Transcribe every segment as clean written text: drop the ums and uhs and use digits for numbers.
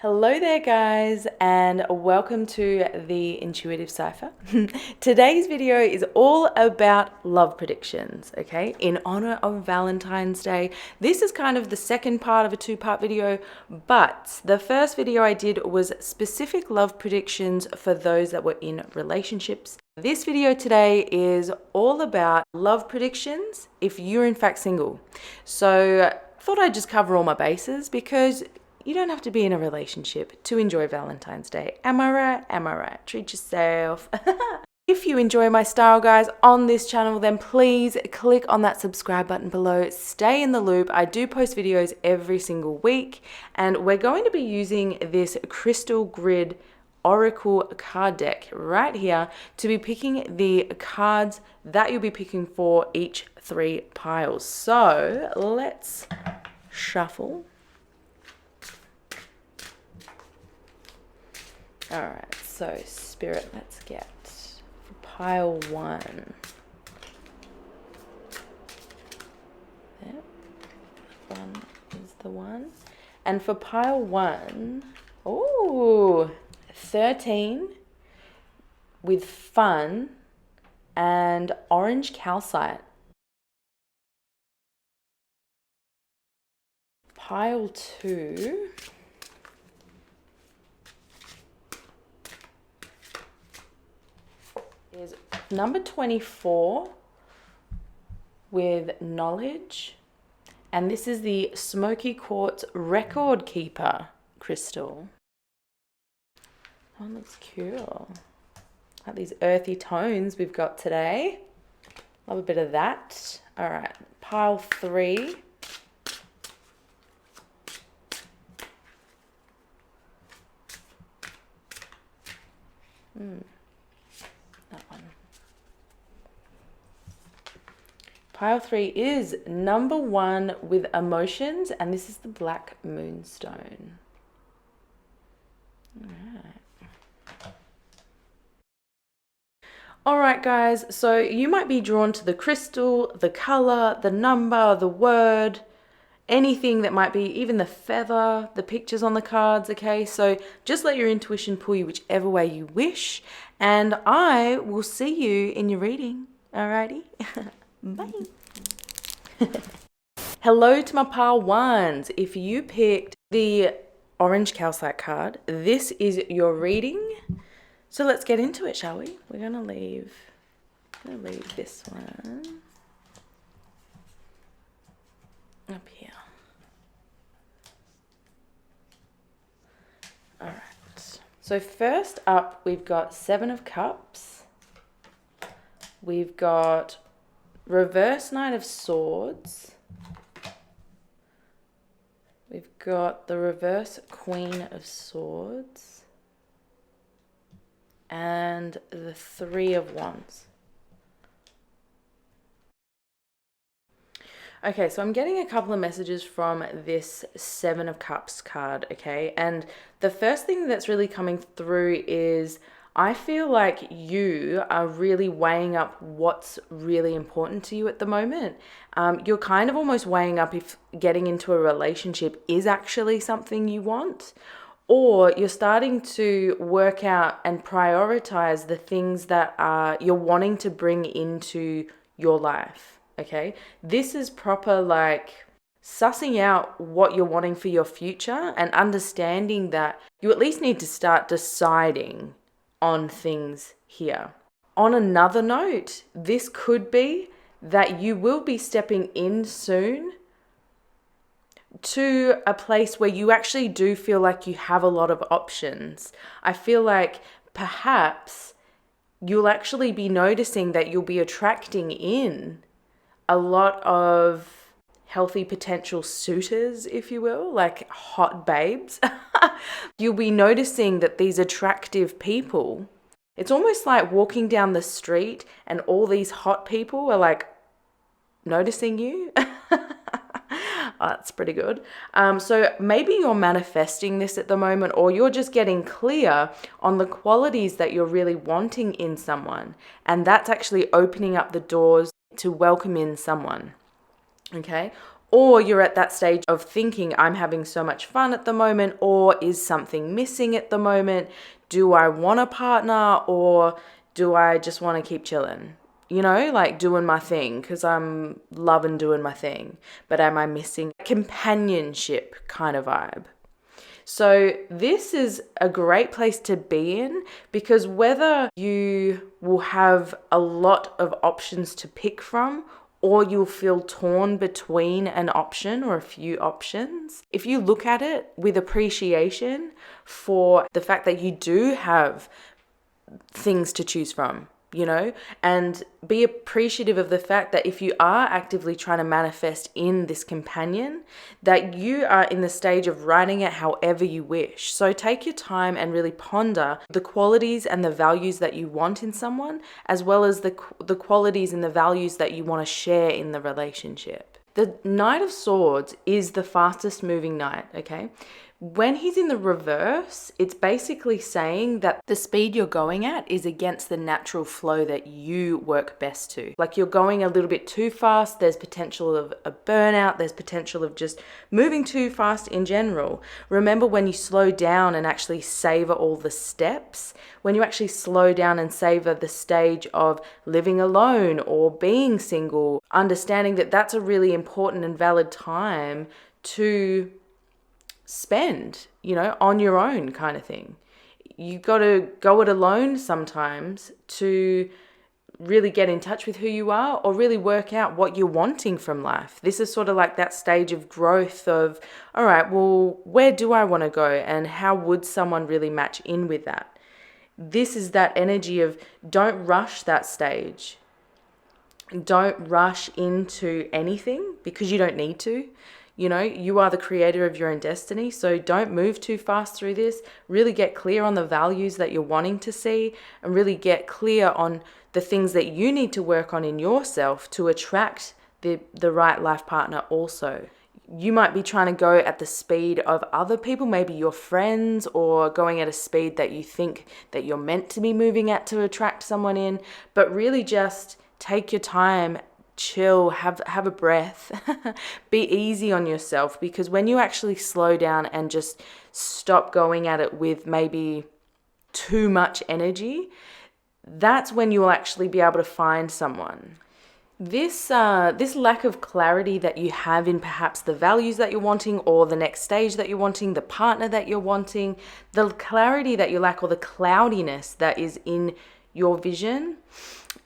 Hello there guys, and welcome to the Intuitive Cipher. Today's video is all about love predictions, okay, in honor of Valentine's Day. This is kind of the second part of a two-part video, but the first video I did was specific love predictions for those that were in relationships. This video today is all about love predictions if you're in fact single. So I thought I'd just cover all my bases because you don't have to be in a relationship to enjoy Valentine's Day. Am I right? Am I right? Treat yourself. If you enjoy my style, guys, on this channel, then please click on that subscribe button below. Stay in the loop. I do post videos every single week, and we're going to be using this crystal grid oracle card deck right here to be picking the cards that you'll be picking for each 3 piles. So let's shuffle. All right, so Spirit, let's get for pile 1. Yep, one is the one. And for pile 1, ooh, 13 with fun and orange calcite. Pile 2. Is number 24 with knowledge, and this is the Smoky Quartz Record Keeper crystal. Oh, looks cool. Like these earthy tones we've got today. Love a bit of that. All right, pile 3. That one. Pile 3 is number 1 with emotions, and this is the Black Moonstone. Alright guys, so you might be drawn to the crystal, the color, the number, the word, anything that might be, even the feather, the pictures on the cards, okay? So just let your intuition pull you whichever way you wish, and I will see you in your reading. Alrighty? Bye. Hello to my pile 1s. If you picked the orange calcite card, this is your reading. So let's get into it, shall we? We're gonna leave this one up here. All right, so first up, we've got 7 of Cups. We've got reverse Knight of Swords. We've got the reverse Queen of Swords. And the 3 of Wands. Okay, so I'm getting a couple of messages from this 7 of Cups card, okay? And the first thing that's really coming through is I feel like you are really weighing up what's really important to you at the moment. You're kind of almost weighing up if getting into a relationship is actually something you want, or you're starting to work out and prioritize the things that you're wanting to bring into your life. Okay, this is proper like sussing out what you're wanting for your future and understanding that you at least need to start deciding on things here. On another note, this could be that you will be stepping in soon to a place where you actually do feel like you have a lot of options. I feel like perhaps you'll actually be noticing that you'll be attracting in a lot of healthy potential suitors, if you will, like hot babes. You'll be noticing that these attractive people, it's almost like walking down the street and all these hot people are like noticing you. Oh, that's pretty good. So maybe you're manifesting this at the moment, or you're just getting clear on the qualities that you're really wanting in someone. And that's actually opening up the doors to welcome in someone. Okay. Or you're at that stage of thinking, I'm having so much fun at the moment, or is something missing at the moment? Do I want a partner, or do I just want to keep chilling? You know, like doing my thing because I'm loving doing my thing. But am I missing companionship kind of vibe? So this is a great place to be in, because whether you will have a lot of options to pick from, or you'll feel torn between an option or a few options, if you look at it with appreciation for the fact that you do have things to choose from, you know, and be appreciative of the fact that if you are actively trying to manifest in this companion, that you are in the stage of writing it however you wish. So take your time and really ponder the qualities and the values that you want in someone, as well as the qualities and the values that you want to share in the relationship. The Knight of Swords is the fastest moving knight, okay? When he's in the reverse, it's basically saying that the speed you're going at is against the natural flow that you work best to. Like you're going a little bit too fast, there's potential of a burnout, there's potential of just moving too fast in general. Remember, when you slow down and actually savor all the steps, when you actually slow down and savor the stage of living alone or being single, understanding that that's a really important and valid time to spend, you know, on your own kind of thing. You got to go it alone sometimes to really get in touch with who you are, or really work out what you're wanting from life. This is sort of like that stage of growth of, all right, well, where do I want to go, and how would someone really match in with that? This is that energy of don't rush that stage. Don't rush into anything, because you don't need to. You know, you are the creator of your own destiny, so don't move too fast through this. Really get clear on the values that you're wanting to see, and really get clear on the things that you need to work on in yourself to attract the right life partner also. You might be trying to go at the speed of other people, maybe your friends, or going at a speed that you think that you're meant to be moving at to attract someone in, but really just take your time, chill, have a breath, be easy on yourself, because when you actually slow down and just stop going at it with maybe too much energy, that's when you will actually be able to find someone. This lack of clarity that you have in perhaps the values that you're wanting, or the next stage that you're wanting, the partner that you're wanting, the clarity that you lack, or the cloudiness that is in your vision,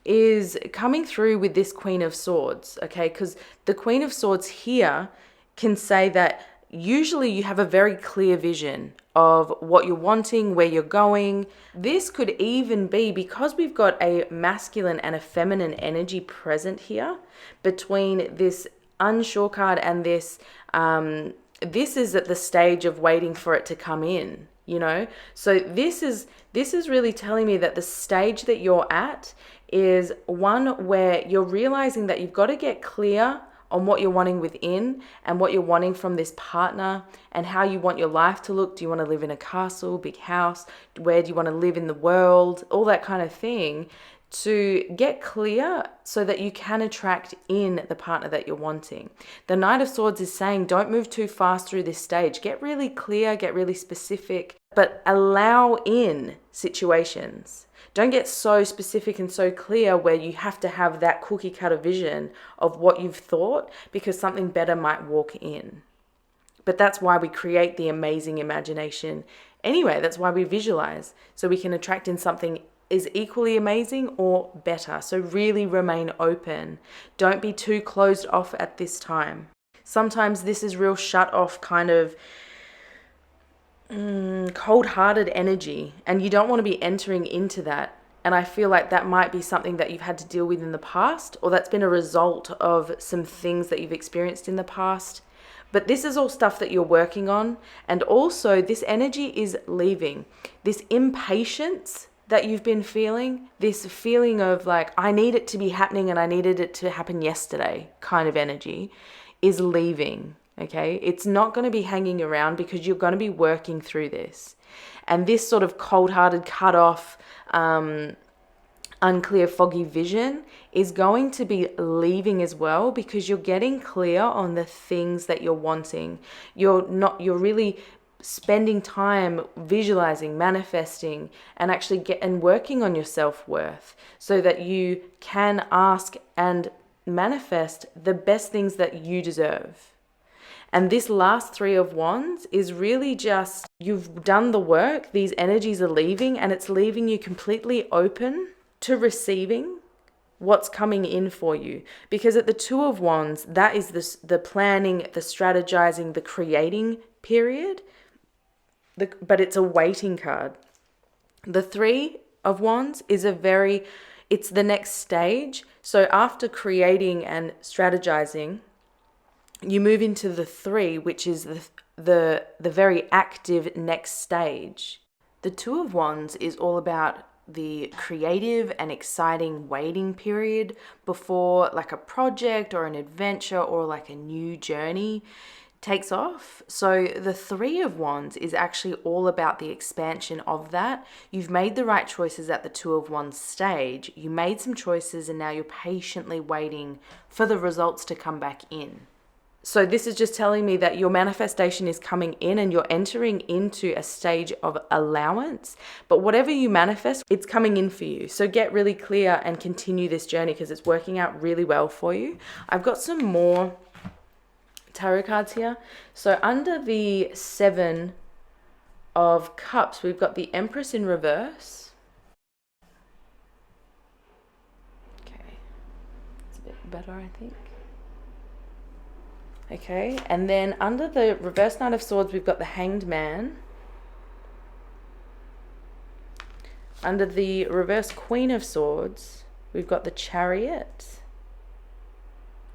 is coming through with this Queen of Swords, okay? Because the Queen of Swords here can say that usually you have a very clear vision of what you're wanting, where you're going. This could even be because we've got a masculine and a feminine energy present here between this unsure card and this, this is at the stage of waiting for it to come in, you know? So this is really telling me that the stage that you're at is one where you're realizing that you've got to get clear on what you're wanting within, and what you're wanting from this partner, and how you want your life to look. Do you want to live in a castle, big house? Where do you want to live in the world? All that kind of thing, to get clear so that you can attract in the partner that you're wanting. The Knight of Swords is saying don't move too fast through this stage. Get really clear, get really specific, but allow in situations. Don't get so specific and so clear where you have to have that cookie cutter vision of what you've thought, because something better might walk in. But that's why we create the amazing imagination anyway. That's why we visualize, so we can attract in something is equally amazing or better. So really remain open. Don't be too closed off at this time. Sometimes this is real shut off kind of cold-hearted energy, and you don't want to be entering into that. And I feel like that might be something that you've had to deal with in the past, or that's been a result of some things that you've experienced in the past. But this is all stuff that you're working on. And also this energy is leaving. This impatience that you've been feeling, this feeling of like, I need it to be happening and I needed it to happen yesterday kind of energy, is leaving. Okay, it's not going to be hanging around, because you're going to be working through this. And this sort of cold-hearted, cut off, unclear, foggy vision is going to be leaving as well, because you're getting clear on the things that you're wanting. You're really spending time visualizing, manifesting, and actually working on your self-worth so that you can ask and manifest the best things that you deserve. And this last Three of Wands is really just, you've done the work, these energies are leaving, and it's leaving you completely open to receiving what's coming in for you. Because at the Two of Wands, that is the planning, the strategizing, the creating period. But it's a waiting card. The Three of Wands is it's the next stage. So after creating and strategizing, you move into the Three, which is the very active next stage. The Two of Wands is all about the creative and exciting waiting period before like a project or an adventure or like a new journey takes off. So the Three of Wands is actually all about the expansion of that. You've made the right choices at the Two of Wands stage. You made some choices and now you're patiently waiting for the results to come back in. So this is just telling me that your manifestation is coming in and you're entering into a stage of allowance. But whatever you manifest, it's coming in for you. So get really clear and continue this journey because it's working out really well for you. I've got some more tarot cards here. So under the Seven of Cups, we've got the Empress in reverse. Okay, it's a bit better, I think. Okay, and then under the reverse Knight of Swords, we've got the Hanged Man. Under the reverse Queen of Swords, we've got the Chariot.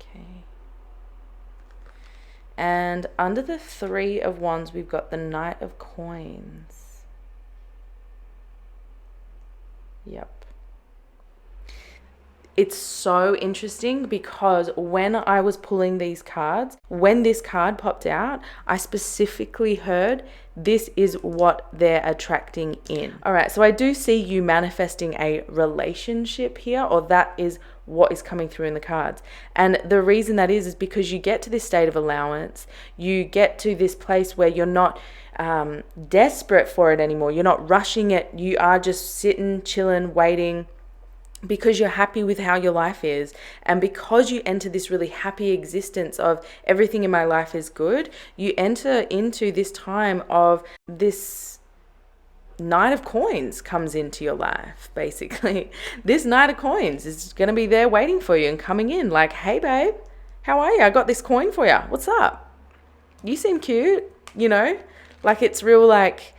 Okay. And under the Three of Wands, we've got the Knight of Coins. Yep. It's so interesting because when I was pulling these cards, when this card popped out, I specifically heard this is what they're attracting in. All right, so I do see you manifesting a relationship here, or that is what is coming through in the cards. And the reason that is because you get to this state of allowance, you get to this place where you're not desperate for it anymore. You're not rushing it. You are just sitting, chilling, waiting, because you're happy with how your life is. And because you enter this really happy existence of everything in my life is good, you enter into this time of this Knight of Coins comes into your life, basically. This Knight of Coins is going to be there waiting for you and coming in like, hey babe, how are you? I got this coin for you. What's up? You seem cute, you know? Like it's real like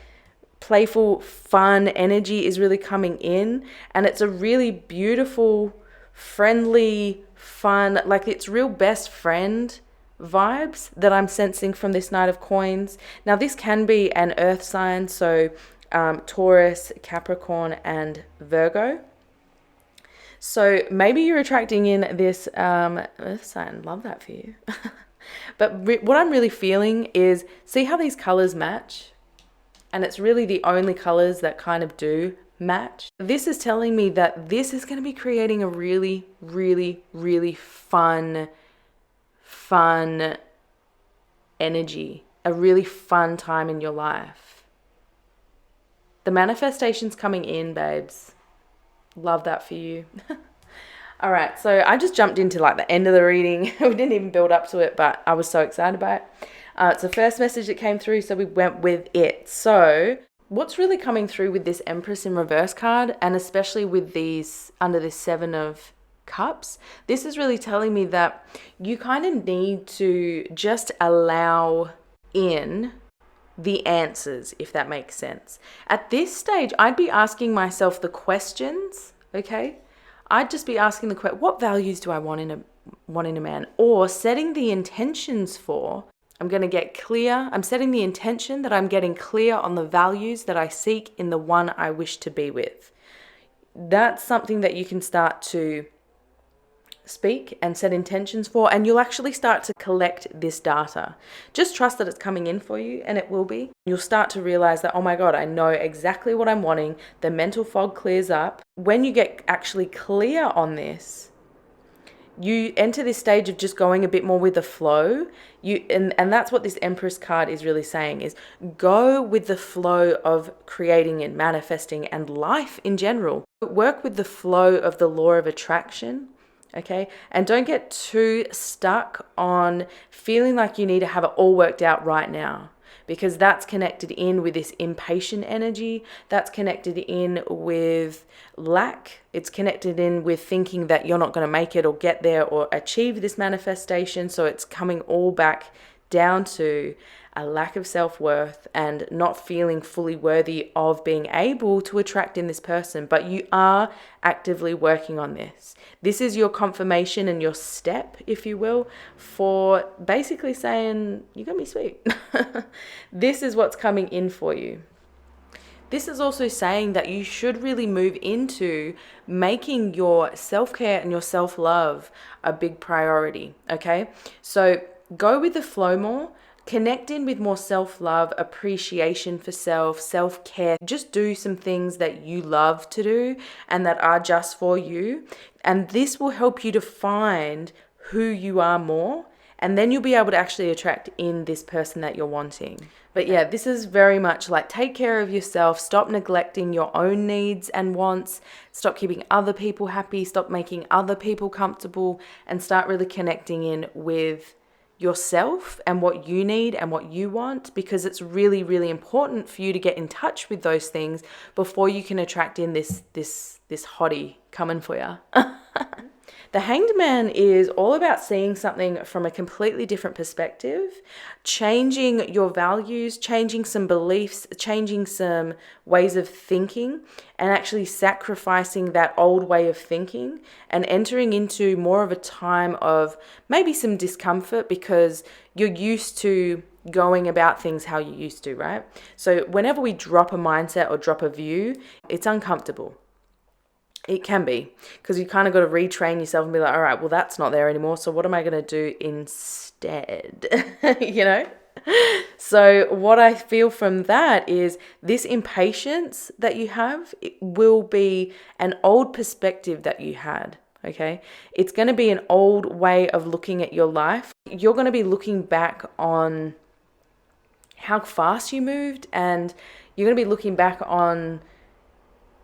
playful, fun energy is really coming in, and it's a really beautiful, friendly, fun, like it's real best friend vibes that I'm sensing from this Knight of Coins. Now this can be an earth sign, so Taurus, Capricorn, and Virgo. So maybe you're attracting in this earth sign. Love that for you. But what I'm really feeling is, see how these colors match? And it's really the only colors that kind of do match. This is telling me that this is going to be creating a really, really, really fun energy, a really fun time in your life. The manifestation's coming in, babes. Love that for you. All right, so I just jumped into like the end of the reading. We didn't even build up to it, but I was so excited by it. It's the first message that came through, so we went with it. So what's really coming through with this Empress in reverse card, and especially with these under this Seven of Cups, this is really telling me that you kind of need to just allow in the answers, if that makes sense. At this stage, I'd be asking myself the questions, okay? I'd just be asking the question, what values do I want in a man? Or setting the intentions for, I'm going to get clear. I'm setting the intention that I'm getting clear on the values that I seek in the one I wish to be with. That's something that you can start to speak and set intentions for, and you'll actually start to collect this data. Just trust that it's coming in for you, and it will be. You'll start to realize that, oh my God, I know exactly what I'm wanting. The mental fog clears up. When you get actually clear on this, you enter this stage of just going a bit more with the flow. And that's what this Empress card is really saying, is go with the flow of creating and manifesting and life in general. Work with the flow of the law of attraction, okay? And don't get too stuck on feeling like you need to have it all worked out right now, because that's connected in with this impatient energy. That's connected in with lack. It's connected in with thinking that you're not going to make it or get there or achieve this manifestation. So it's coming all back down to a lack of self-worth and not feeling fully worthy of being able to attract in this person. But you are actively working on this. This is your confirmation and your step, if you will, for basically saying, you got me sweet. This is what's coming in for you. This is also saying that you should really move into making your self-care and your self-love a big priority, okay? So go with the flow more. Connect in with more self-love, appreciation for self, self-care. Just do some things that you love to do and that are just for you. And this will help you to find who you are more. And then you'll be able to actually attract in this person that you're wanting. But yeah, this is very much like, take care of yourself. Stop neglecting your own needs and wants. Stop keeping other people happy. Stop making other people comfortable. And start really connecting in with yourself and what you need and what you want, because it's really, really important for you to get in touch with those things before you can attract in this hottie coming for you. The Hanged Man is all about seeing something from a completely different perspective, changing your values, changing some beliefs, changing some ways of thinking, and actually sacrificing that old way of thinking and entering into more of a time of maybe some discomfort because you're used to going about things how you used to, right? So whenever we drop a mindset or drop a view, it's uncomfortable. It can be, because you kind of got to retrain yourself and be like, all right, well, that's not there anymore. So what am I going to do instead? You know? So what I feel from that is this impatience that you have, it will be an old perspective that you had. Okay. It's going to be an old way of looking at your life. You're going to be looking back on how fast you moved, and you're going to be looking back on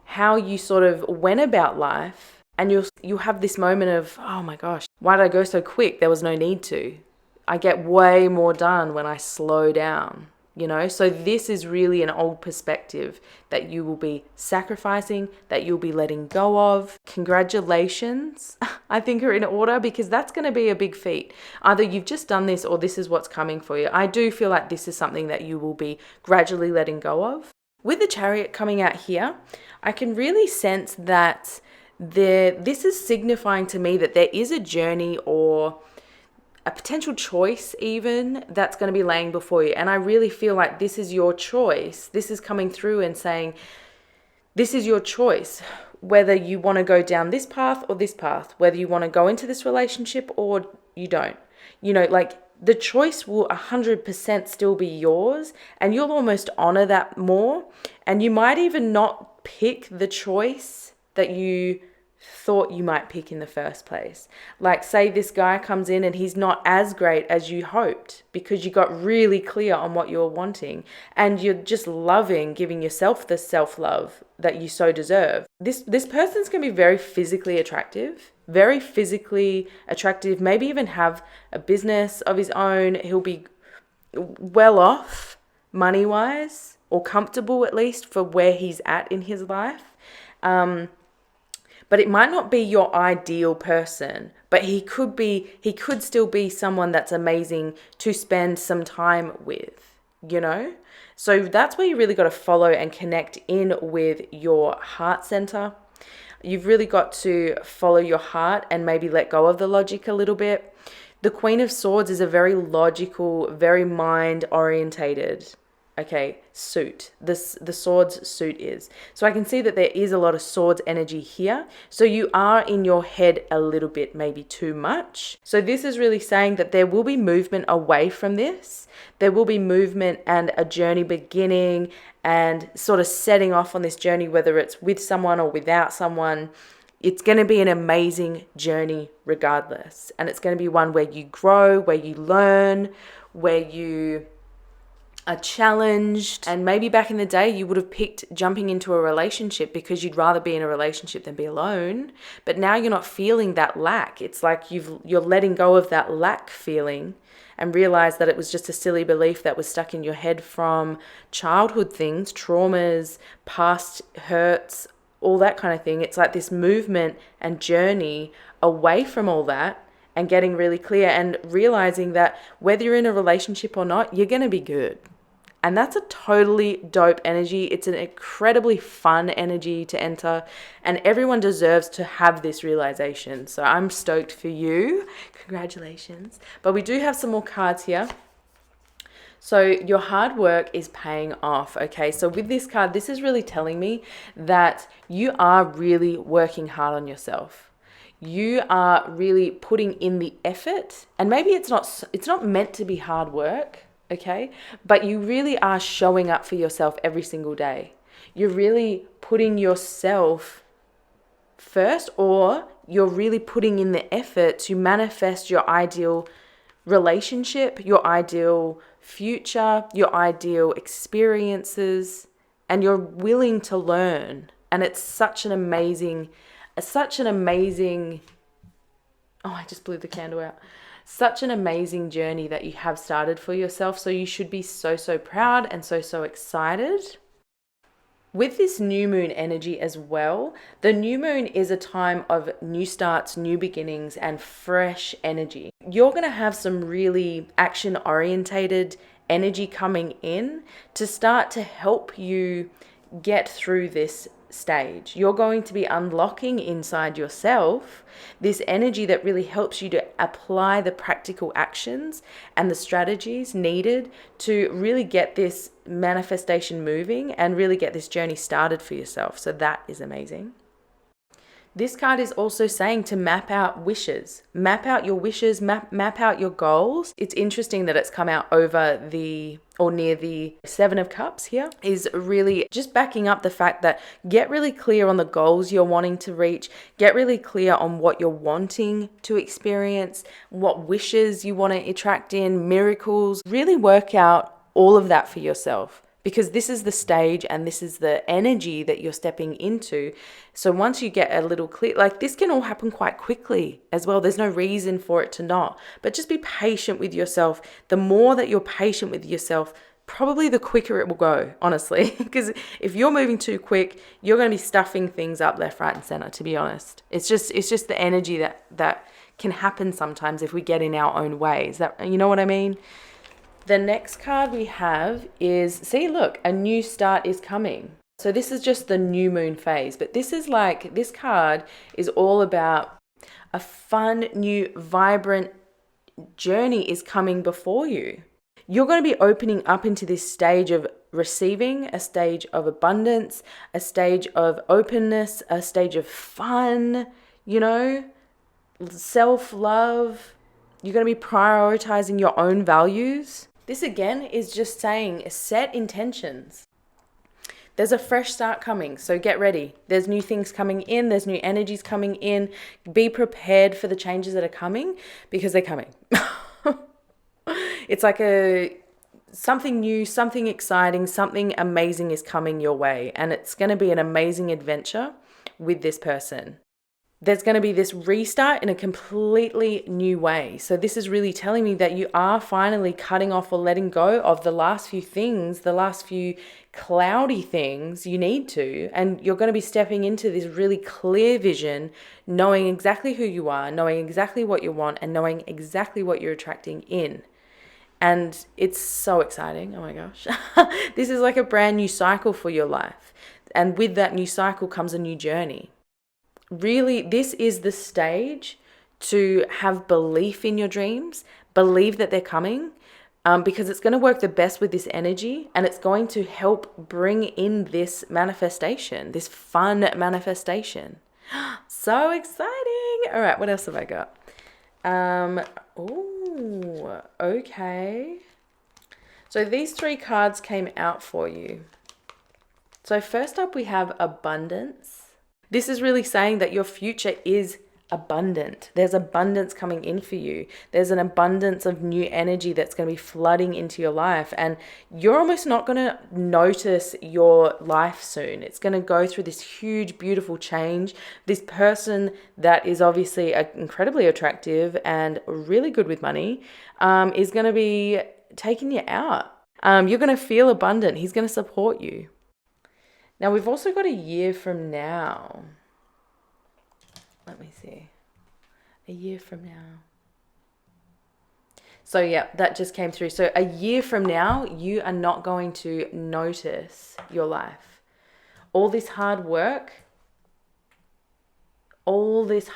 how you sort of went about life, and you'll have this moment of, oh my gosh, why did I go so quick? There was no need to. I get way more done when I slow down, you know? So this is really an old perspective that you will be sacrificing, that you'll be letting go of. Congratulations, I think, are in order, because that's going to be a big feat. Either you've just done this or this is what's coming for you. I do feel like this is something that you will be gradually letting go of. With the Chariot coming out here, I can really sense that this is signifying to me that there is a journey or a potential choice even that's going to be laying before you. And I really feel like this is your choice. This is coming through and saying, this is your choice, whether you want to go down this path or this path, whether you want to go into this relationship or you don't. You know, like, the choice will 100% still be yours, and you'll almost honor that more. And you might even not pick the choice that you thought you might pick in the first place. Like, say this guy comes in and he's not as great as you hoped because you got really clear on what you're wanting, and you're just loving giving yourself the self-love that you so deserve. This person's going to be very physically attractive, maybe even have a business of his own. He'll be well off money-wise, or comfortable at least for where he's at in his life. But it might not be your ideal person, but he could still be someone that's amazing to spend some time with, you know? So that's where you really got to follow and connect in with your heart center. You've really got to follow your heart and maybe let go of the logic a little bit. The Queen of Swords is a very logical, very mind-orientated okay, suit. The swords suit is. So I can see that there is a lot of swords energy here. So you are in your head a little bit, maybe too much. So this is really saying that there will be movement away from this. There will be movement and a journey beginning and sort of setting off on this journey, whether it's with someone or without someone. It's going to be an amazing journey regardless. And it's going to be one where you grow, where you learn, where you are challenged. And maybe back in the day you would have picked jumping into a relationship because you'd rather be in a relationship than be alone. But now you're not feeling that lack. It's like you're letting go of that lack feeling and realize that it was just a silly belief that was stuck in your head from childhood things, traumas, past hurts, all that kind of thing. It's like this movement and journey away from all that and getting really clear and realizing that whether you're in a relationship or not, you're going to be good. And that's a totally dope energy. It's an incredibly fun energy to enter, and everyone deserves to have this realization. So I'm stoked for you. Congratulations. But we do have some more cards here. So your hard work is paying off, okay? So with this card, this is really telling me that you are really working hard on yourself. You are really putting in the effort, and maybe it's not meant to be hard work, okay? But you really are showing up for yourself every single day. You're really putting yourself first, or you're really putting in the effort to manifest your ideal relationship, your ideal future, your ideal experiences, and you're willing to learn. And it's such an amazing, oh, I just blew the candle out. Such an amazing journey that you have started for yourself. So you should be so, so proud and so, so excited. With this new moon energy as well, the new moon is a time of new starts, new beginnings, and fresh energy. You're going to have some really action-orientated energy coming in to start to help you get through this stage. You're going to be unlocking inside yourself this energy that really helps you to apply the practical actions and the strategies needed to really get this manifestation moving and really get this journey started for yourself. So that is amazing. This card is also saying to map out wishes. Map out your wishes, map out your goals. It's interesting that it's come out over near the Seven of Cups here, is really just backing up the fact that get really clear on the goals you're wanting to reach. Get really clear on what you're wanting to experience, what wishes you want to attract in, miracles. Really work out all of that for yourself, because this is the stage and this is the energy that you're stepping into. So once you get a little clear, like this can all happen quite quickly as well. There's no reason for it to not, but just be patient with yourself. The more that you're patient with yourself, probably the quicker it will go, honestly. Because if you're moving too quick, you're going to be stuffing things up left, right, and center, to be honest. It's just the energy that can happen sometimes if we get in our own ways. That, you know what I mean? The next card we have is, see, look, a new start is coming. So this is just the new moon phase, but this card is all about a fun, new, vibrant journey is coming before you. You're going to be opening up into this stage of receiving, a stage of abundance, a stage of openness, a stage of fun, self-love. You're going to be prioritizing your own values. This again is just saying set intentions. There's a fresh start coming, so get ready. There's new things coming in. There's new energies coming in. Be prepared for the changes that are coming, because they're coming. It's like something new, something exciting, something amazing is coming your way, and it's going to be an amazing adventure with this person. There's going to be this restart in a completely new way. So this is really telling me that you are finally cutting off or letting go of the last few things, the last few cloudy things you need to, and you're going to be stepping into this really clear vision, knowing exactly who you are, knowing exactly what you want, and knowing exactly what you're attracting in. And it's so exciting. Oh my gosh. This is like a brand new cycle for your life. And with that new cycle comes a new journey. Really, this is the stage to have belief in your dreams, believe that they're coming, because it's going to work the best with this energy, and it's going to help bring in this manifestation, this fun manifestation. So exciting. All right, what else have I got? Oh, okay. So these 3 cards came out for you. So first up, we have abundance. This is really saying that your future is abundant. There's abundance coming in for you. There's an abundance of new energy that's going to be flooding into your life, and you're almost not going to notice your life soon. It's going to go through this huge, beautiful change. This person that is obviously incredibly attractive and really good with money is going to be taking you out. You're going to feel abundant. He's going to support you. Now, we've also got a year from now. Let me see. A year from now. So yeah, that just came through. So a year from now, you are not going to notice your life. All this hard work, or this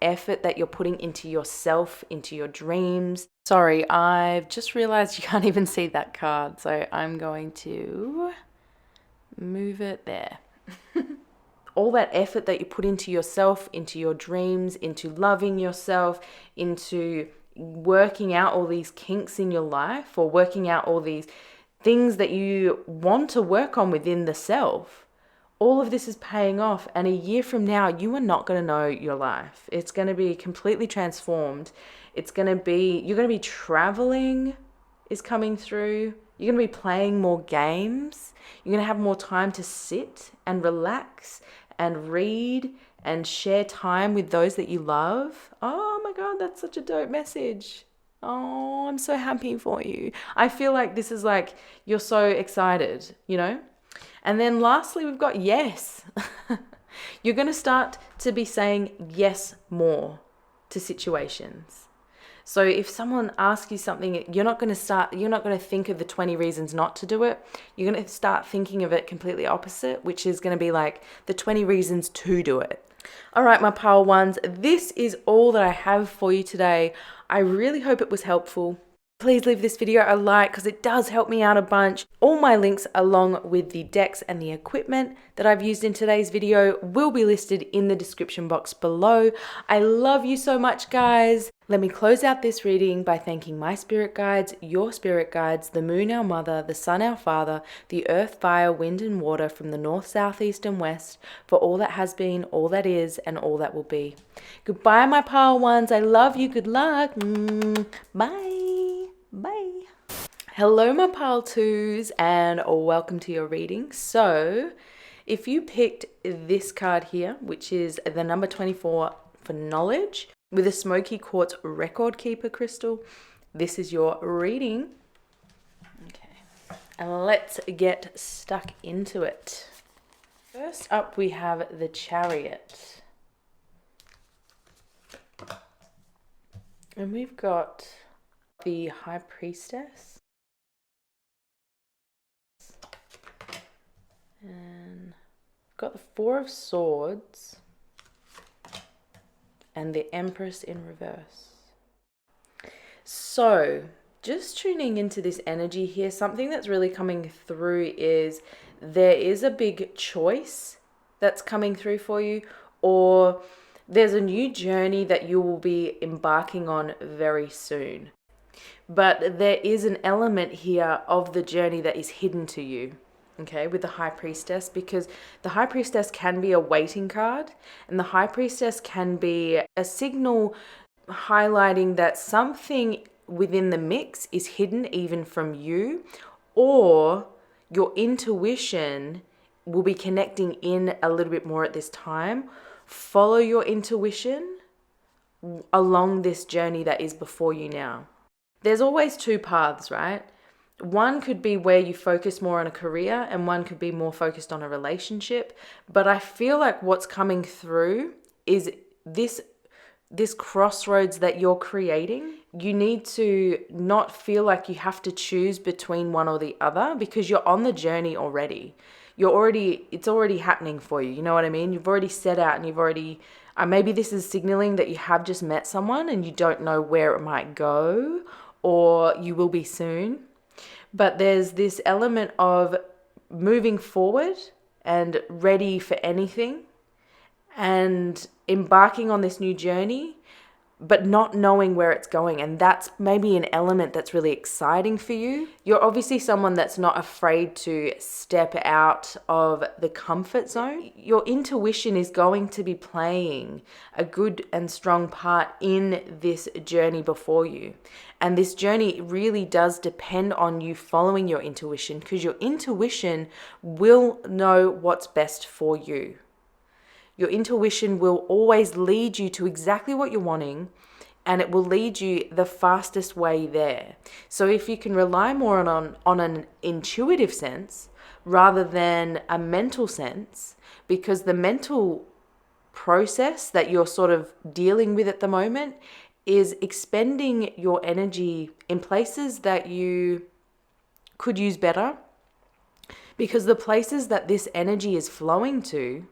effort that you're putting into yourself, into your dreams. Sorry, I've just realized you can't even see that card. So I'm going to move it there. All that effort that you put into yourself, into your dreams, into loving yourself, into working out all these kinks in your life, or working out all these things that you want to work on within the self. All of this is paying off, and a year from now, you are not going to know your life. It's going to be completely transformed. You're going to be traveling is coming through. You're going to be playing more games. You're going to have more time to sit and relax and read and share time with those that you love. Oh my God, that's such a dope message. Oh, I'm so happy for you. I feel like this is like, you're so excited, you know? And then lastly, we've got yes. You're going to start to be saying yes more to situations. So if someone asks you something, you're not going to think of the 20 reasons not to do it. You're going to start thinking of it completely opposite, which is going to be like the 20 reasons to do it. All right, my power ones, this is all that I have for you today. I really hope it was helpful. Please leave this video a like because it does help me out a bunch. All my links along with the decks and the equipment that I've used in today's video will be listed in the description box below. I love you so much, guys. Let me close out this reading by thanking my spirit guides, your spirit guides, the moon, our mother, the sun, our father, the earth, fire, wind, and water from the north, south, east, and west for all that has been, all that is, and all that will be. Goodbye, my power ones. I love you. Good luck. Bye. Bye. Hello, my pile twos, and welcome to your reading. So if you picked this card here, which is the number 24 for knowledge with a Smoky Quartz record keeper crystal, this is your reading. Okay, and let's get stuck into it. First up, we have the Chariot. And we've got the High Priestess, and got the Four of Swords and the Empress in reverse. So just tuning into this energy here, something that's really coming through is there is a big choice that's coming through for you, or there's a new journey that you will be embarking on very soon. But there is an element here of the journey that is hidden to you, okay, with the High Priestess, because the High Priestess can be a waiting card, and the High Priestess can be a signal highlighting that something within the mix is hidden even from you, or your intuition will be connecting in a little bit more at this time. Follow your intuition along this journey that is before you now. There's always two paths, right? One could be where you focus more on a career, and one could be more focused on a relationship. But I feel like what's coming through is this crossroads that you're creating. You need to not feel like you have to choose between one or the other, because you're on the journey already. It's already happening for you. You know what I mean? You've already set out, and you've already, maybe this is signaling that you have just met someone and you don't know where it might go, or you will be soon. But there's this element of moving forward and ready for anything and embarking on this new journey, but not knowing where it's going. And that's maybe an element that's really exciting for you. You're obviously someone that's not afraid to step out of the comfort zone. Your intuition is going to be playing a good and strong part in this journey before you. And this journey really does depend on you following your intuition, because your intuition will know what's best for you. Your intuition will always lead you to exactly what you're wanting, and it will lead you the fastest way there. So if you can rely more on an intuitive sense rather than a mental sense, because the mental process that you're sort of dealing with at the moment is expending your energy in places that you could use better, because the places that this energy is flowing to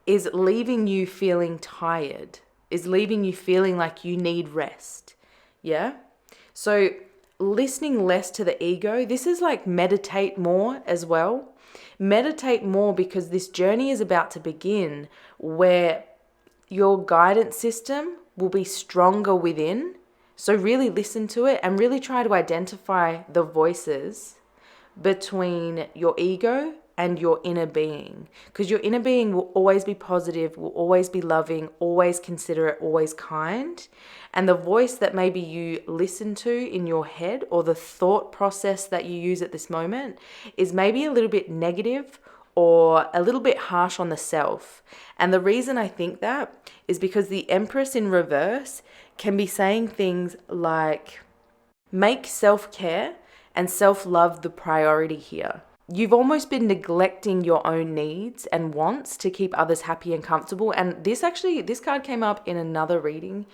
is leaving you feeling tired, is leaving you feeling like you need rest. Yeah? So listening less to the ego, this is like meditate more as well. Meditate more, because this journey is about to begin where your guidance system will be stronger within. So really listen to it and really try to identify the voices between your ego and your inner being, because your inner being will always be positive, will always be loving, always considerate, always kind. And the voice that maybe you listen to in your head, or the thought process that you use at this moment, is maybe a little bit negative or a little bit harsh on the self. And the reason I think that is because the Empress in reverse can be saying things like, make self-care and self-love the priority here. You've almost been neglecting your own needs and wants to keep others happy and comfortable. And this card came up in another reading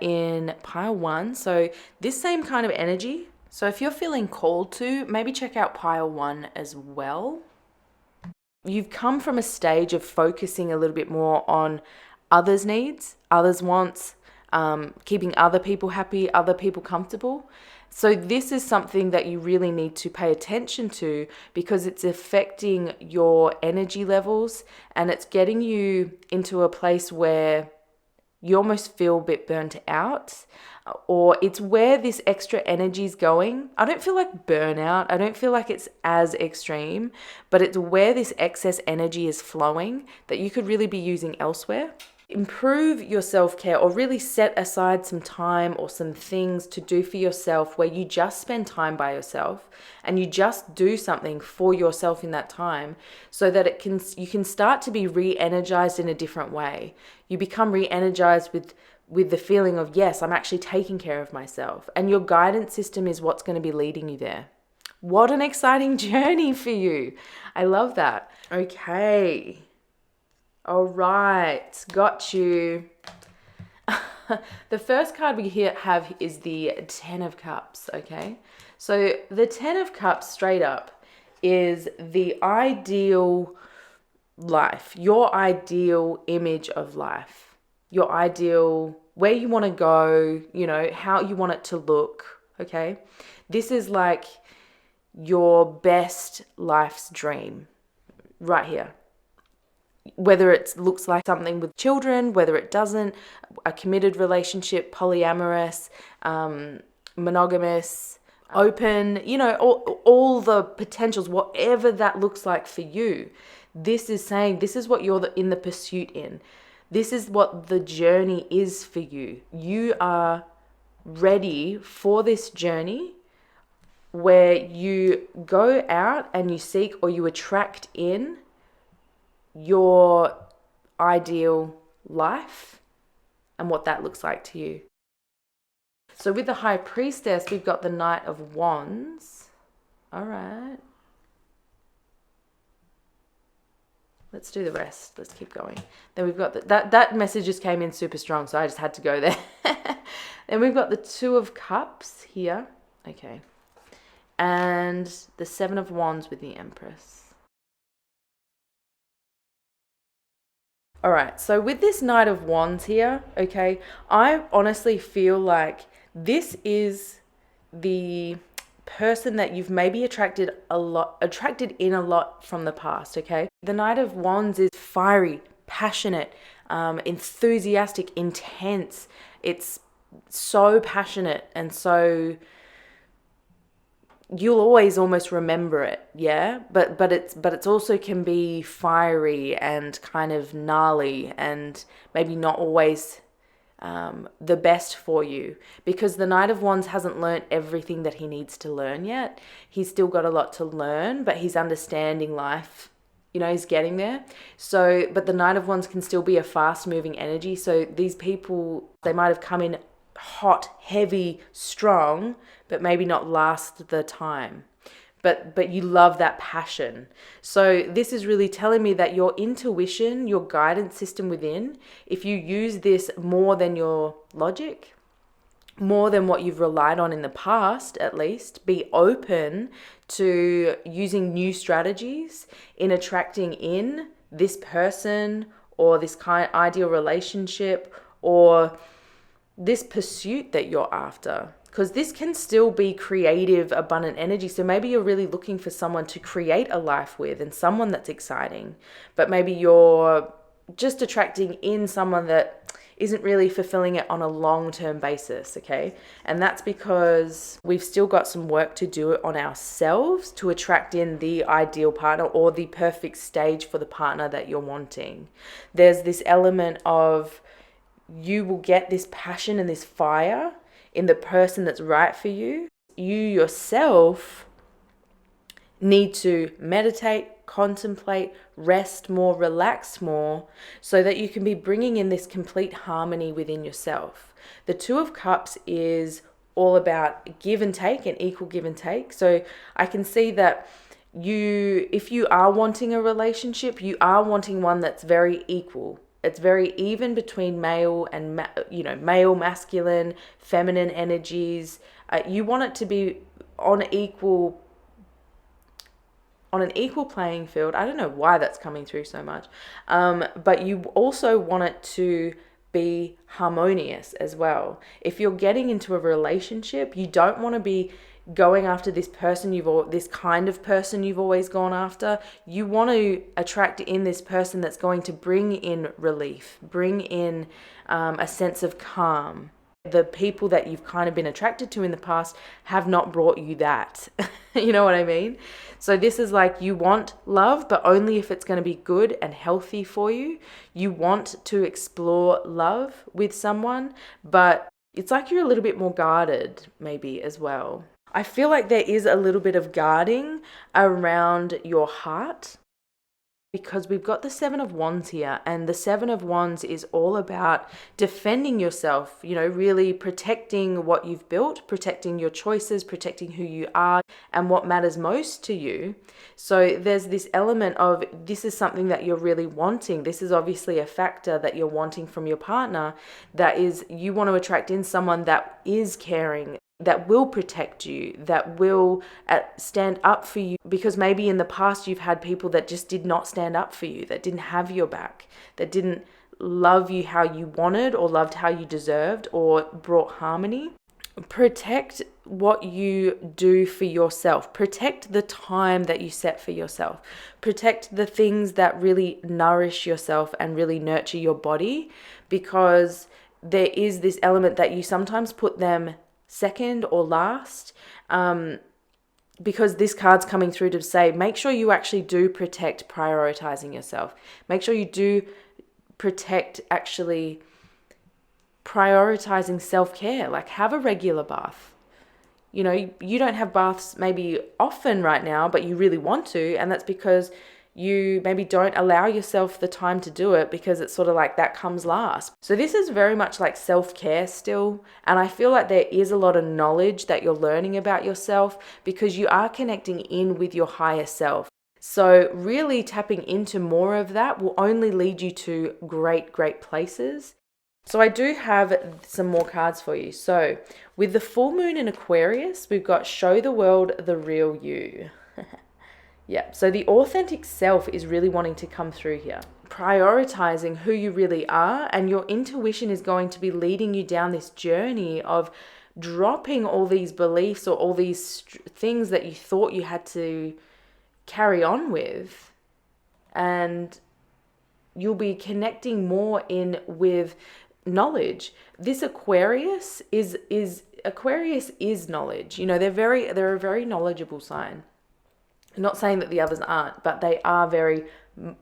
in pile 1. So this same kind of energy. So if you're feeling called to, maybe check out pile 1 as well. You've come from a stage of focusing a little bit more on others' needs, others' wants, keeping other people happy, other people comfortable. So this is something that you really need to pay attention to, because it's affecting your energy levels and it's getting you into a place where you almost feel a bit burnt out, or it's where this extra energy is going. I don't feel like burnout. I don't feel like it's as extreme, but it's where this excess energy is flowing that you could really be using elsewhere. Improve your self-care, or really set aside some time or some things to do for yourself, where you just spend time by yourself and you just do something for yourself in that time, so that you can start to be re-energized in a different way. You become re-energized with the feeling of, yes, I'm actually taking care of myself, and your guidance system is what's going to be leading you there. What an exciting journey for you. I love that. Okay. All right, got you. The first card we have is the 10 of Cups, okay? So the 10 of Cups straight up is the ideal life, your ideal image of life, your ideal, where you want to go, you know, how you want it to look, okay? This is like your best life's dream right here. Whether it looks like something with children, whether it doesn't, a committed relationship, polyamorous, monogamous, open, you know, all the potentials, whatever that looks like for you. This is saying this is what you're in the pursuit in. This is what the journey is for you. You are ready for this journey where you go out and you seek, or you attract in your ideal life and what that looks like to you. So with the High Priestess, we've got the Knight of Wands. All right. Let's do the rest. Let's keep going. Then we've got that message just came in super strong, so I just had to go there. Then we've got the Two of Cups here. Okay. And the Seven of Wands with the Empress. All right, so with this Knight of Wands here, okay, I honestly feel like This is the person that you've maybe attracted in a lot from the past, okay? The Knight of Wands is fiery, passionate, enthusiastic, intense. It's so passionate, and so you'll always almost remember it, yeah? But it's also can be fiery and kind of gnarly and maybe not always the best for you, because the Knight of Wands hasn't learned everything that he needs to learn yet. He's still got a lot to learn, but he's understanding life. You know, he's getting there. So, but the Knight of Wands can still be a fast moving energy. So these people, they might have come in hot, heavy, strong, but maybe not last the time. But you love that passion. So this is really telling me that your intuition, your guidance system within, if you use this more than your logic, more than what you've relied on in the past, at least, be open to using new strategies in attracting in this person or this kind of ideal relationship or this pursuit that you're after. Because this can still be creative, abundant energy. So maybe you're really looking for someone to create a life with and someone that's exciting. But maybe you're just attracting in someone that isn't really fulfilling it on a long-term basis, okay? And that's because we've still got some work to do on ourselves to attract in the ideal partner or the perfect stage for the partner that you're wanting. There's this element of you will get this passion and this fire in the person that's right for you. You yourself need to meditate, contemplate, rest more, relax more, so that you can be bringing in this complete harmony within yourself. The Two of Cups is all about give and take and equal give and take. So I can see that if you are wanting a relationship, you are wanting one that's very equal. It's very even between male and, male, masculine, feminine energies. You want it to be on an equal playing field. I don't know why that's coming through so much. But you also want it to be harmonious as well. If you're getting into a relationship, you don't want to be going after this kind of person you've always gone after. You want to attract in this person that's going to bring in relief, bring in a sense of calm. The people that you've kind of been attracted to in the past have not brought you that. You know what I mean? So this is like, you want love, but only if it's going to be good and healthy for you. You want to explore love with someone, but it's like you're a little bit more guarded maybe as well. I feel like there is a little bit of guarding around your heart, because we've got the Seven of Wands here, and the Seven of Wands is all about defending yourself, really protecting what you've built, protecting your choices, protecting who you are and what matters most to you. So there's this element of, this is something that you're really wanting. This is obviously a factor that you're wanting from your partner, that is, you want to attract in someone that is caring, that will protect you, that will stand up for you, because maybe in the past you've had people that just did not stand up for you, that didn't have your back, that didn't love you how you wanted or loved how you deserved or brought harmony. Protect what you do for yourself. Protect the time that you set for yourself. Protect the things that really nourish yourself and really nurture your body, because there is this element that you sometimes put them second or last, because this card's coming through to say, make sure you actually do protect prioritizing yourself. Make sure you do protect actually prioritizing self-care. Like, have a regular bath. You don't have baths maybe often right now, but you really want to, and that's because you maybe don't allow yourself the time to do it, because it's sort of like that comes last. So this is very much like self-care still. And I feel like there is a lot of knowledge that you're learning about yourself, because you are connecting in with your higher self. So really tapping into more of that will only lead you to great, great places. So I do have some more cards for you. So with the full moon in Aquarius, we've got show the world the real you. Yeah, so the authentic self is really wanting to come through here. Prioritizing who you really are, and your intuition is going to be leading you down this journey of dropping all these beliefs or all these things that you thought you had to carry on with, and you'll be connecting more in with knowledge. This Aquarius is knowledge. You know, they're a very knowledgeable sign. I'm not saying that the others aren't, but they are very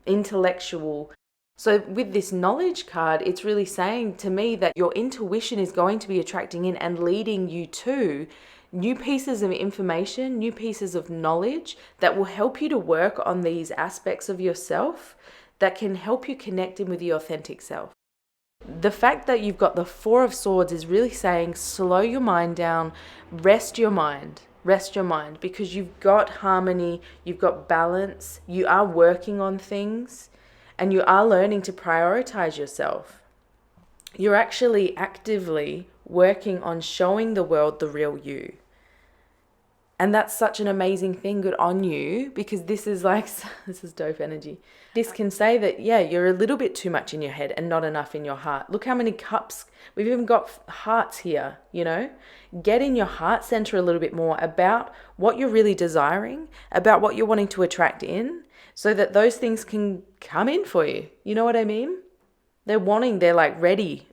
intellectual. So with this knowledge card, it's really saying to me that your intuition is going to be attracting in and leading you to new pieces of information, new pieces of knowledge that will help you to work on these aspects of yourself that can help you connect in with your authentic self. The fact that you've got the Four of Swords is really saying slow your mind down, rest your mind, because you've got harmony, you've got balance, you are working on things, and you are learning to prioritize yourself. You're actually actively working on showing the world the real you. And that's such an amazing thing. Good on you, because this is dope energy. This can say that, yeah, you're a little bit too much in your head and not enough in your heart. Look how many cups. We've even got hearts here, you know. Get in your heart center a little bit more about what you're really desiring, about what you're wanting to attract in, so that those things can come in for you. You know what I mean? They're like ready.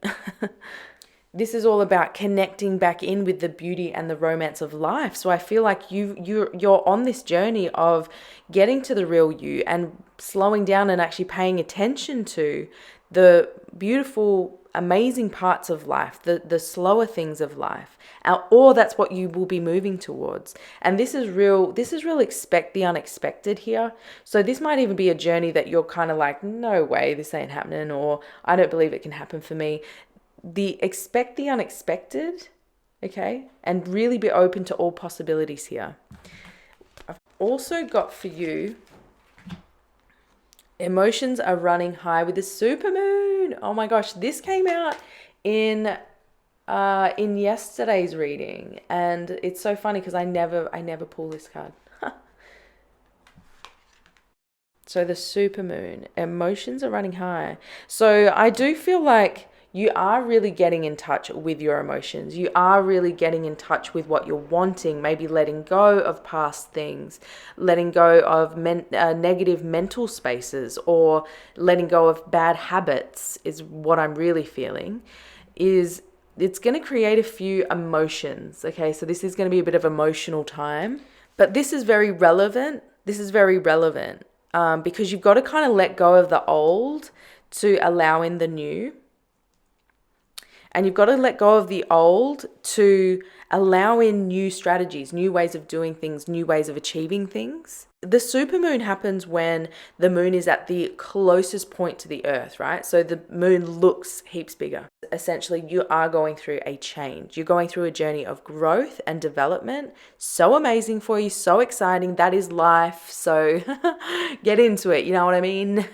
This is all about connecting back in with the beauty and the romance of life. So I feel like you're on this journey of getting to the real you and slowing down and actually paying attention to the beautiful, amazing parts of life, the slower things of life, or that's what you will be moving towards. And this is real expect the unexpected here. So this might even be a journey that you're kind of like, no way, this ain't happening, or I don't believe it can happen for me. Expect the unexpected, okay? And really be open to all possibilities here. I've also got for you, emotions are running high with the supermoon. Oh my gosh, this came out in yesterday's reading, and it's so funny because I never pull this card. So the supermoon, emotions are running high. So I do feel like you are really getting in touch with your emotions. You are really getting in touch with what you're wanting, maybe letting go of past things, letting go of negative mental spaces, or letting go of bad habits is what I'm really feeling. It's going to create a few emotions, okay? So this is going to be a bit of emotional time, but this is very relevant. Because you've got to kind of let go of the old to allow in the new. And you've got to let go of the old to allow in new strategies, new ways of doing things, new ways of achieving things. The supermoon happens when the moon is at the closest point to the earth, right? So the moon looks heaps bigger. Essentially, you are going through a change. You're going through a journey of growth and development. So amazing for you, so exciting. That is life. So get into it. You know what I mean?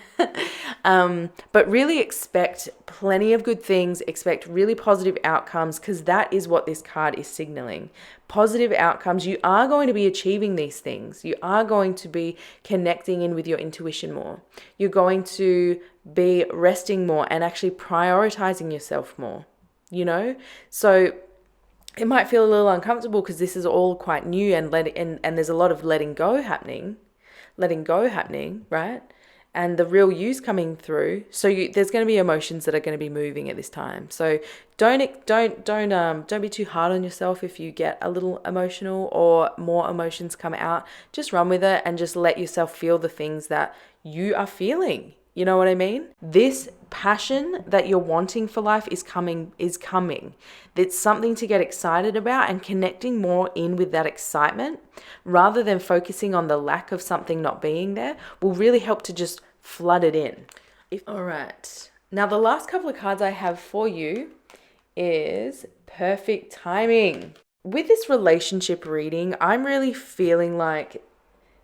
But really expect plenty of good things. Expect really positive outcomes, because that is what this card is signaling. Positive outcomes. You are going to be achieving these things. You are going to be connecting in with your intuition more. You're going to be resting more and actually prioritizing yourself more, you know? So it might feel a little uncomfortable because this is all quite new, and there's a lot of letting go happening, right? And the real you's coming through. So there's going to be emotions that are going to be moving at this time. So don't be too hard on yourself if you get a little emotional or more emotions come out. Just run with it and just let yourself feel the things that you are feeling. You know what I mean? This passion that you're wanting for life is coming. It's something to get excited about, and connecting more in with that excitement rather than focusing on the lack of something not being there will really help to just flood it in. All right. Now the last couple of cards I have for you is perfect timing. With this relationship reading, I'm really feeling like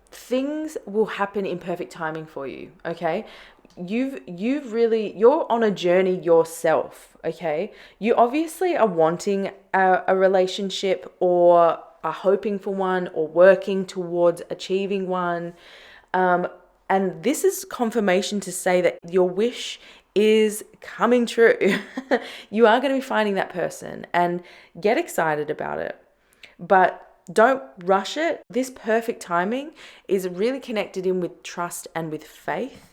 things will happen in perfect timing for you, okay? You're on a journey yourself, okay? You obviously are wanting a relationship, or are hoping for one, or working towards achieving one. And this is confirmation to say that your wish is coming true. You are going to be finding that person, and get excited about it. But don't rush it. This perfect timing is really connected in with trust and with faith.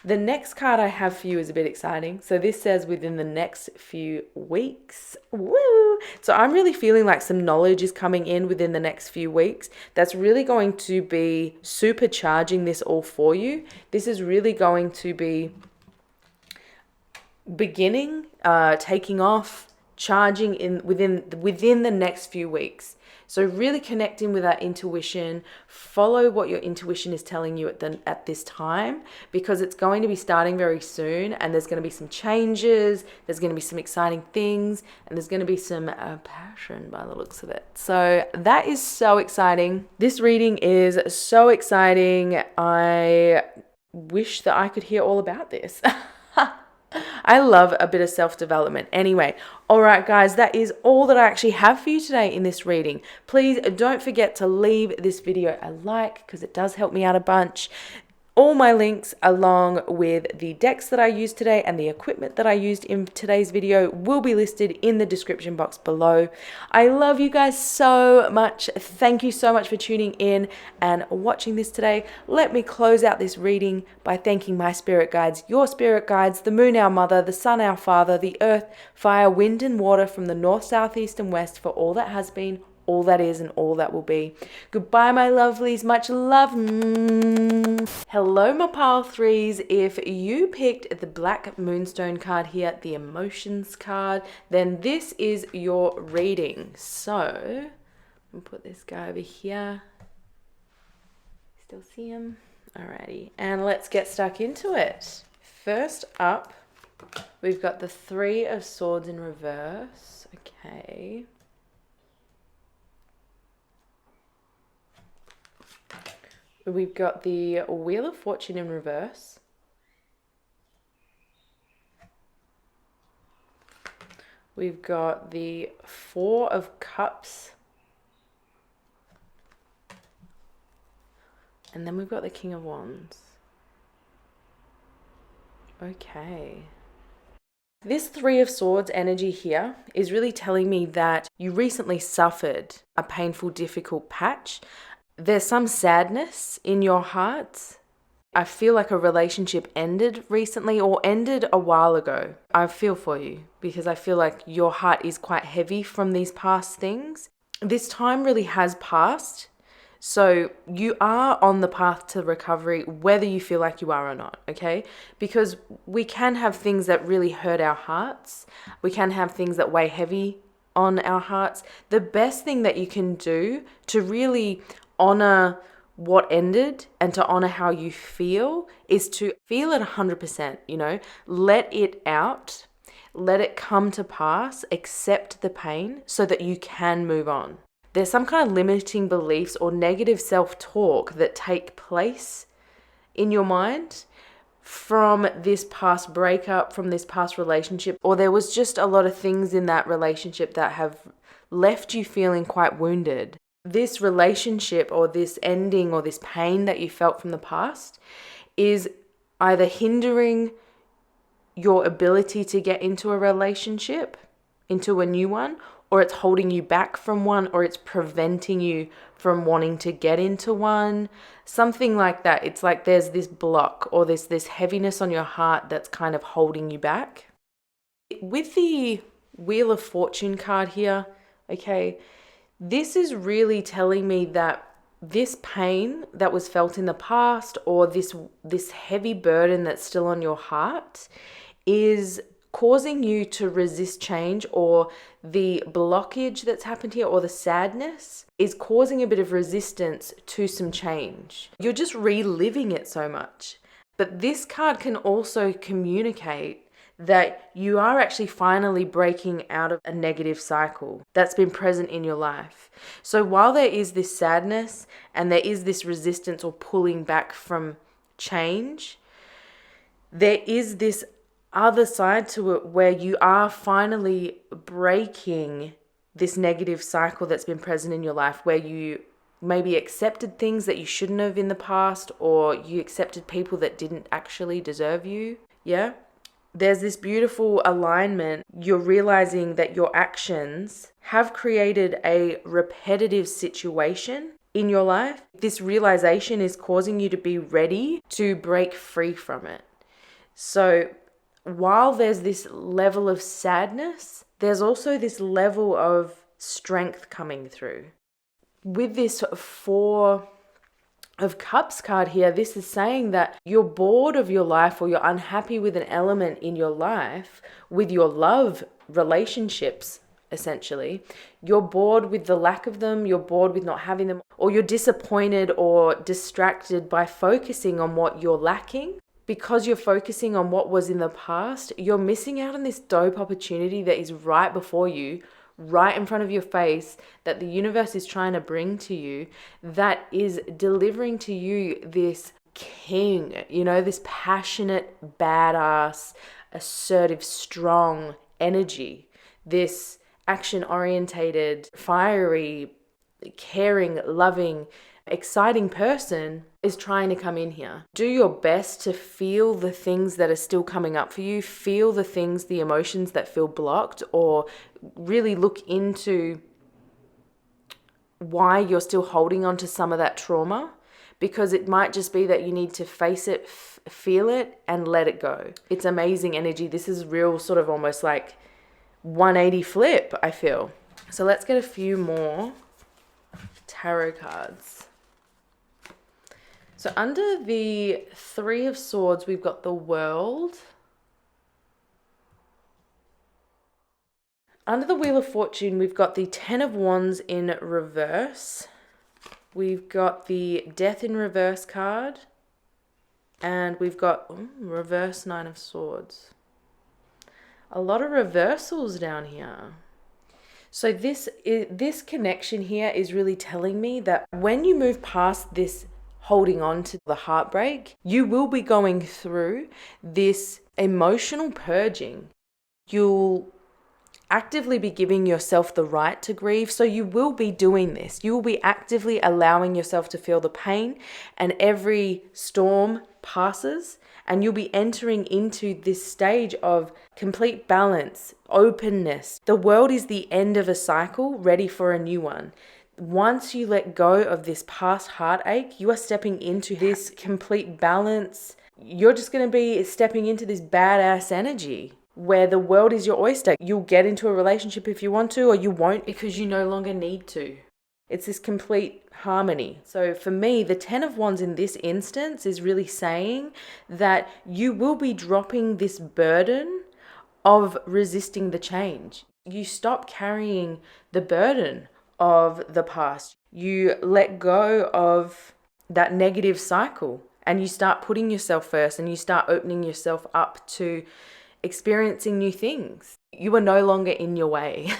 The next card I have for you is a bit exciting. So this says within the next few weeks. Woo! So I'm really feeling like some knowledge is coming in within the next few weeks. That's really going to be supercharging this all for you. This is really going to be beginning, taking off, charging in within the next few weeks. So really connecting with that intuition. Follow what your intuition is telling you at this time, because it's going to be starting very soon, and there's going to be some changes, there's going to be some exciting things, and there's going to be some passion by the looks of it. So that is so exciting. This reading is so exciting. I wish that I could hear all about this. I love a bit of self-development. Anyway, all right, guys, that is all that I actually have for you today in this reading. Please don't forget to leave this video a like, because it does help me out a bunch. All my links along with the decks that I used today and the equipment that I used in today's video will be listed in the description box below. I love you guys so much. Thank you so much for tuning in and watching this today. Let me close out this reading by thanking my spirit guides, your spirit guides, the moon, our mother, the sun, our father, the earth, fire, wind, and water from the north, south, east, and west for all that has been, all that is, and all that will be. Goodbye, my lovelies. Much love. Hello, my pile threes. If you picked the Black Moonstone card here, the Emotions card, then this is your reading. So, I'll put this guy over here. Still see him? Alrighty. And let's get stuck into it. First up, we've got the Three of Swords in reverse. Okay. We've got the Wheel of Fortune in reverse. We've got the Four of Cups. And then we've got the King of Wands. Okay. This Three of Swords energy here is really telling me that you recently suffered a painful, difficult patch. There's some sadness in your heart. I feel like a relationship ended recently or ended a while ago. I feel for you because I feel like your heart is quite heavy from these past things. This time really has passed. So you are on the path to recovery, whether you feel like you are or not, okay? Because we can have things that really hurt our hearts. We can have things that weigh heavy on our hearts. The best thing that you can do to really honor what ended and to honor how you feel is to feel it 100%, you know, let it out, let it come to pass, accept the pain so that you can move on. There's some kind of limiting beliefs or negative self-talk that take place in your mind from this past breakup, from this past relationship, or there was just a lot of things in that relationship that have left you feeling quite wounded. This relationship or this ending or this pain that you felt from the past is either hindering your ability to get into a relationship, into a new one, or it's holding you back from one, or it's preventing you from wanting to get into one, something like that. It's like there's this block or this heaviness on your heart that's kind of holding you back. With the Wheel of Fortune card here, okay, this is really telling me that this pain that was felt in the past or this heavy burden that's still on your heart is causing you to resist change, or the blockage that's happened here or the sadness is causing a bit of resistance to some change. You're just reliving it so much. But this card can also communicate that you are actually finally breaking out of a negative cycle that's been present in your life. So while there is this sadness and there is this resistance or pulling back from change, there is this other side to it where you are finally breaking this negative cycle that's been present in your life, where you maybe accepted things that you shouldn't have in the past, or you accepted people that didn't actually deserve you. Yeah. there's this beautiful alignment. You're realizing that your actions have created a repetitive situation in your life. This realization is causing you to be ready to break free from it. So while there's this level of sadness, there's also this level of strength coming through. With this Four of Cups card here, this is saying that you're bored of your life, or you're unhappy with an element in your life, with your love relationships, essentially. You're bored with the lack of them, you're bored with not having them, or you're disappointed or distracted by focusing on what you're lacking. Because you're focusing on what was in the past, you're missing out on this dope opportunity that is right before you, right in front of your face, that the universe is trying to bring to you, that is delivering to you this king, this passionate, badass, assertive, strong energy, this action-orientated, fiery, caring, loving, exciting person is trying to come in here. Do your best to feel the things that are still coming up for you. Feel the things, the emotions that feel blocked, or really look into why you're still holding on to some of that trauma, because it might just be that you need to face it, feel it, and let it go. It's amazing energy. This is real, sort of almost like 180 flip, I feel. So let's get a few more tarot cards. So under the Three of Swords, we've got the World. Under the Wheel of Fortune, we've got the Ten of Wands in reverse. We've got the Death in reverse card. And we've got reverse Nine of Swords. A lot of reversals down here. So this connection here is really telling me that when you move past this holding on to the heartbreak, you will be going through this emotional purging. You'll actively be giving yourself the right to grieve. So you will be doing this. You will be actively allowing yourself to feel the pain, and every storm passes, and you'll be entering into this stage of complete balance, openness. The world is the end of a cycle, ready for a new one. Once you let go of this past heartache, you are stepping into this complete balance. You're just going to be stepping into this badass energy where the world is your oyster. You'll get into a relationship if you want to, or you won't because you no longer need to. It's this complete harmony. So for me, the Ten of Wands in this instance is really saying that you will be dropping this burden of resisting the change. You stop carrying the burden of the past. You let go of that negative cycle, and you start putting yourself first, and you start opening yourself up to experiencing new things. You are no longer in your way.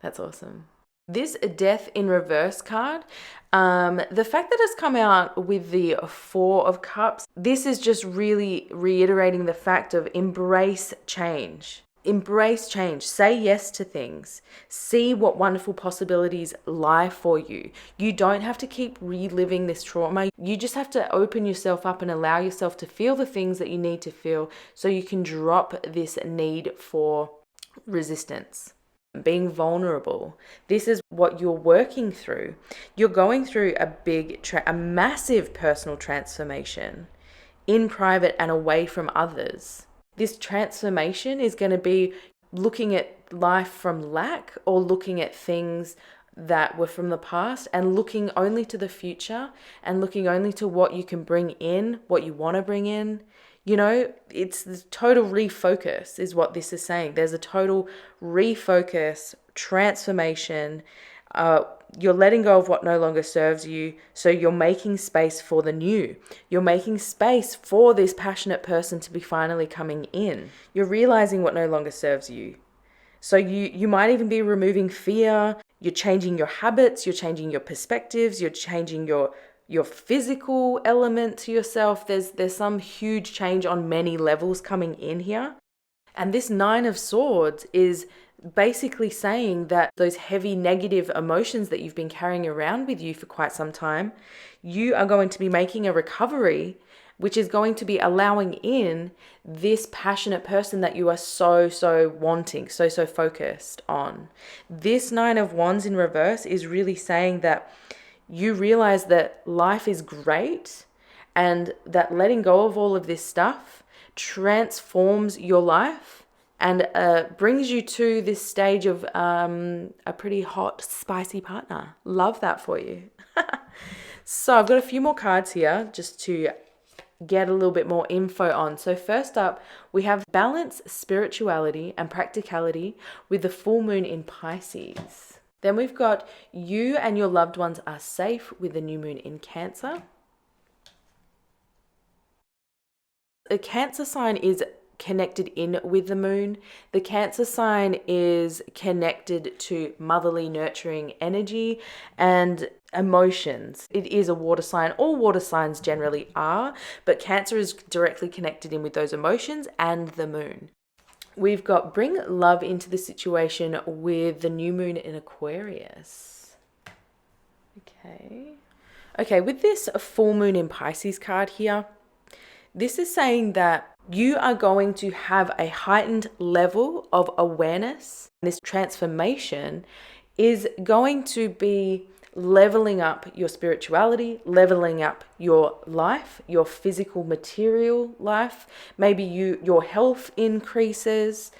That's awesome. This Death in reverse card, the fact that it's come out with the Four of Cups, this is just really reiterating the fact of embrace change. Embrace change. Say yes to things. See what wonderful possibilities lie for you. You don't have to keep reliving this trauma. You just have to open yourself up and allow yourself to feel the things that you need to feel so you can drop this need for resistance. Being vulnerable. This is what you're working through. You're going through a massive personal transformation in private and away from others. This transformation is going to be looking at life from lack, or looking at things that were from the past and looking only to the future, and looking only to what you can bring in, what you want to bring in. It's the total refocus is what this is saying. There's a total refocus, transformation. You're letting go of what no longer serves you. So you're making space for the new. You're making space for this passionate person to be finally coming in. You're realizing what no longer serves you. So you might even be removing fear. You're changing your habits. You're changing your perspectives. You're changing your physical element to yourself. There's some huge change on many levels coming in here. And this Nine of Swords is basically saying that those heavy negative emotions that you've been carrying around with you for quite some time, you are going to be making a recovery, which is going to be allowing in this passionate person that you are so wanting, so focused on. This Nine of Wands in reverse is really saying that you realize that life is great and that letting go of all of this stuff transforms your life and brings you to this stage of a pretty hot, spicy partner. Love that for you. So I've got a few more cards here just to get a little bit more info on. So first up, we have balance, spirituality, and practicality with the full moon in Pisces. Then we've got you and your loved ones are safe with the new moon in Cancer. The Cancer sign is connected in with the moon. The Cancer sign is connected to motherly, nurturing energy and emotions. It is a water sign. All water signs generally are, but Cancer is directly connected in with those emotions and the moon. We've got bring love into the situation with the new moon in Aquarius. Okay, with this full moon in Pisces card here, this is saying that you are going to have a heightened level of awareness. This transformation is going to be leveling up your spirituality, leveling up your life, your physical material life. Maybe your health increases.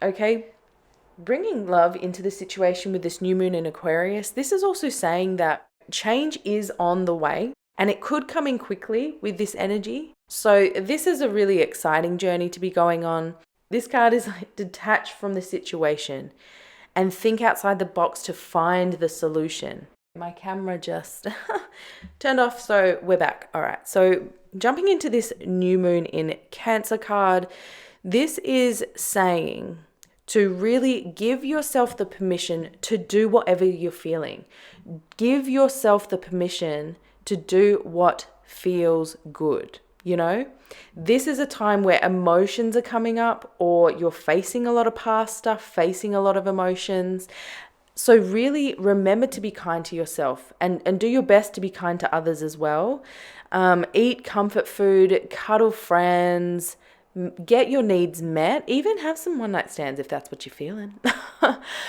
Okay, bringing love into the situation with this new moon in Aquarius. This is also saying that change is on the way and it could come in quickly with this energy. So this is a really exciting journey to be going on. This card is like detach from the situation and think outside the box to find the solution. My camera just turned off, so we're back. All right, so jumping into this new moon in Cancer card, this is saying to really give yourself the permission to do whatever you're feeling. Give yourself the permission to do what feels good. You know, this is a time where emotions are coming up or you're facing a lot of past stuff, facing a lot of emotions. So really remember to be kind to yourself and do your best to be kind to others as well. Eat comfort food, cuddle friends, get your needs met, even have some one-night stands if that's what you're feeling.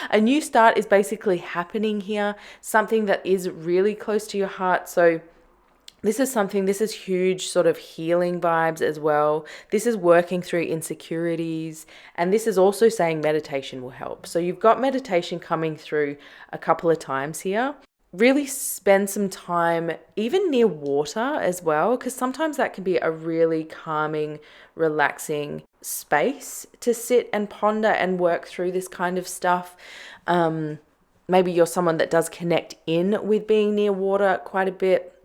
A new start is basically happening here, something that is really close to your heart. So this is huge sort of healing vibes as well. This is working through insecurities. And this is also saying meditation will help. So you've got meditation coming through a couple of times here. Really spend some time even near water as well, because sometimes that can be a really calming, relaxing space to sit and ponder and work through this kind of stuff. Maybe you're someone that does connect in with being near water quite a bit.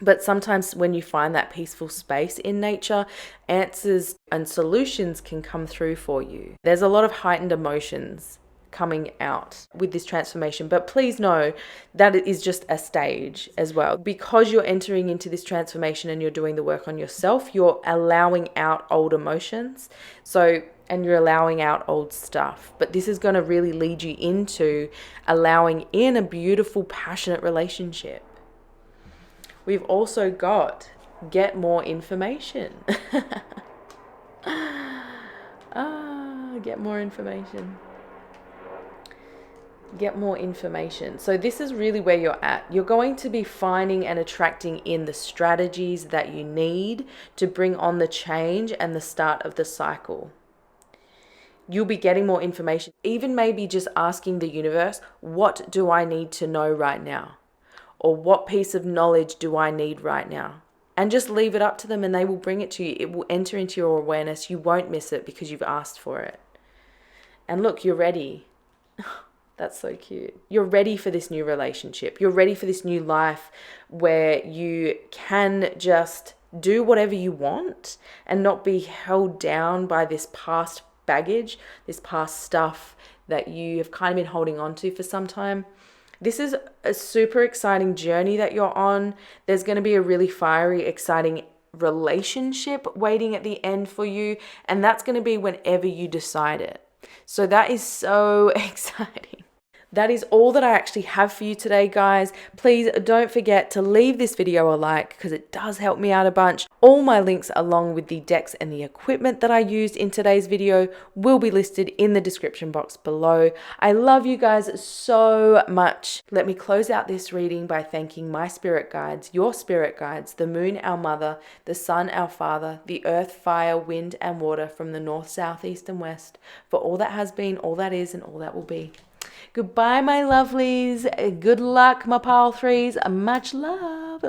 But sometimes when you find that peaceful space in nature, answers and solutions can come through for you. There's a lot of heightened emotions coming out with this transformation, but please know that it is just a stage as well. Because you're entering into this transformation and you're doing the work on yourself, you're allowing out old emotions. And you're allowing out old stuff. But this is going to really lead you into allowing in a beautiful, passionate relationship. We've also got get more information. Get more information. Get more information. So this is really where you're at. You're going to be finding and attracting in the strategies that you need to bring on the change and the start of the cycle. You'll be getting more information, even maybe just asking the universe, what do I need to know right now? Or what piece of knowledge do I need right now? And just leave it up to them and they will bring it to you. It will enter into your awareness. You won't miss it because you've asked for it. And look, you're ready. That's so cute. You're ready for this new relationship. You're ready for this new life where you can just do whatever you want and not be held down by this past baggage, this past stuff that you have kind of been holding on to for some time. This is a super exciting journey that you're on. There's going to be a really fiery, exciting relationship waiting at the end for you. And that's going to be whenever you decide it. So that is so exciting. That is all that I actually have for you today, guys. Please don't forget to leave this video a like because it does help me out a bunch. All my links along with the decks and the equipment that I used in today's video will be listed in the description box below. I love you guys so much. Let me close out this reading by thanking my spirit guides, your spirit guides, the moon, our mother, the sun, our father, the earth, fire, wind, and water from the north, south, east, and west, for all that has been, all that is, and all that will be. Goodbye, my lovelies. Good luck, my pile threes. Much love.